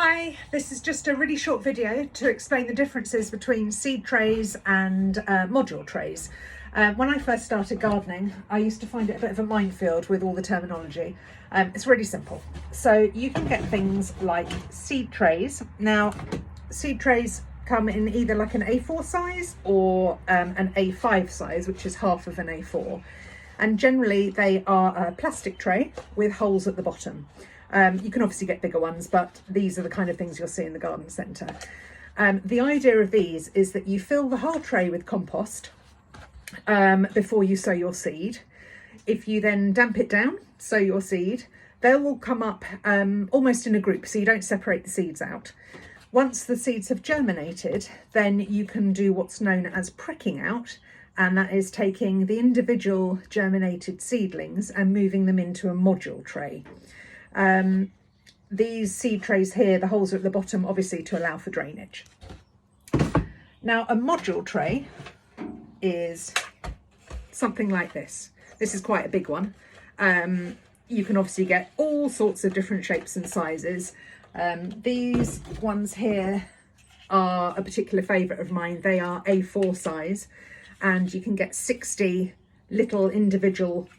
Hi, this is just a really short video to explain the differences between seed trays and module trays. When I first started gardening, I used to find it a bit of a minefield with all the terminology. It's really simple. So you can get things like seed trays. Now, seed trays come in either like an A4 size or an A5 size, which is half of an A4. And generally they are a plastic tray with holes at the bottom. You can obviously get bigger ones, but these are the kind of things you'll see in the garden centre. The idea of these is that you fill the whole tray with compost before you sow your seed. If you then damp it down, sow your seed, they'll all come up almost in a group, so you don't separate the seeds out. Once the seeds have germinated, then you can do what's known as pricking out, and that is taking the individual germinated seedlings and moving them into a module tray. These seed trays here, the holes are at the bottom, obviously to allow for drainage. Now, a module tray is something like this. This is quite a big one. You can obviously get all sorts of different shapes and sizes. These ones here are a particular favourite of mine. They are A4 size, and you can get 60 little individual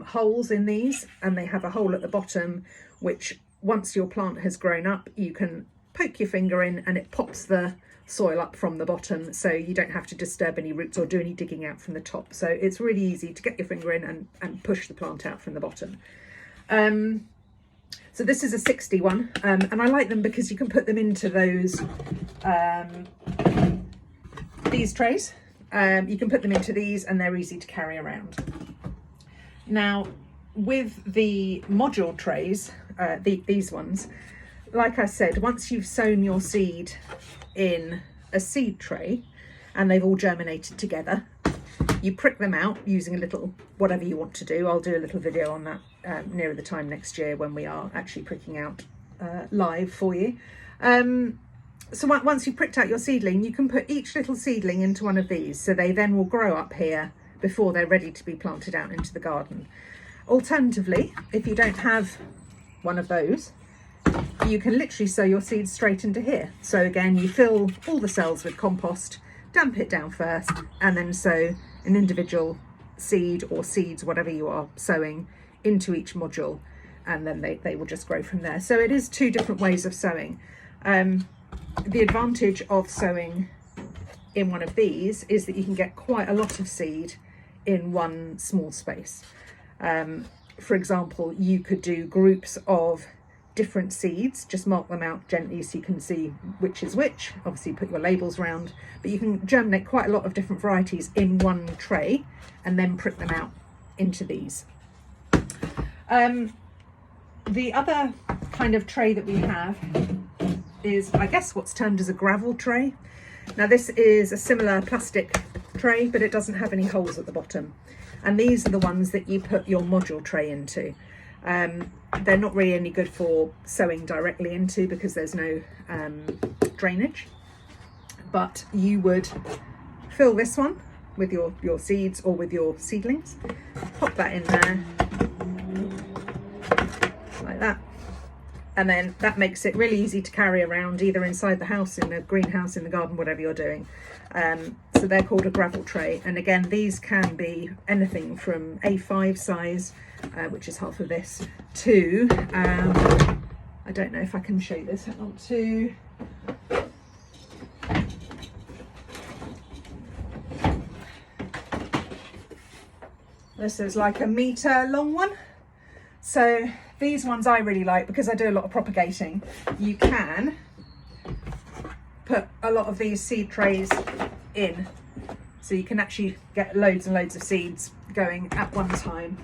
holes in these, and they have a hole at the bottom which, once your plant has grown up, you can poke your finger in and it pops the soil up from the bottom, so you don't have to disturb any roots or do any digging out from the top. So it's really easy to get your finger in and push the plant out from the bottom. So this is a 60 one, and I like them because you can put them into those these trays. You can put them into these and they're easy to carry around. Now, with the module trays, these ones, like I said, once you've sown your seed in a seed tray and they've all germinated together, you prick them out using a little, whatever you want to do. I'll do a little video on that nearer the time next year when we are actually pricking out live for you. So once you've pricked out your seedling, you can put each little seedling into one of these, so they then will grow up here before they're ready to be planted out into the garden. Alternatively, if you don't have one of those, you can literally sow your seeds straight into here. So again, you fill all the cells with compost, damp it down first, and then sow an individual seed or seeds, whatever you are sowing, into each module, and then they will just grow from there. So it is two different ways of sowing. The advantage of sowing in one of these is that you can get quite a lot of seed in one small space. For example, you could do groups of different seeds, just mark them out gently so you can see which is which, obviously put your labels around, but you can germinate quite a lot of different varieties in one tray and then prick them out into these. The other kind of tray that we have is, I guess, what's termed as a gravel tray. Now, this is a similar plastic tray, but it doesn't have any holes at the bottom. And these are the ones that you put your module tray into. They're not really any good for sowing directly into because there's no drainage. But you would fill this one with your seeds or with your seedlings, pop that in there, like that. And then that makes it really easy to carry around, either inside the house, in a greenhouse, in the garden, whatever you're doing. So they're called a gravel tray. And again, these can be anything from A5 size, which is half of this, to, I don't know if I can show you this, hang on, to, this is like a metre long one. So these ones I really like because I do a lot of propagating. You can put a lot of these seed trays in, so you can actually get loads and loads of seeds going at one time.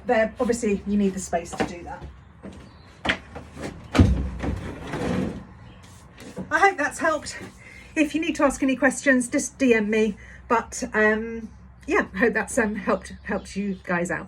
They're obviously, you need the space to do that. I hope that's helped. If you need to ask any questions, just DM me. But yeah, I hope that's helped you guys out.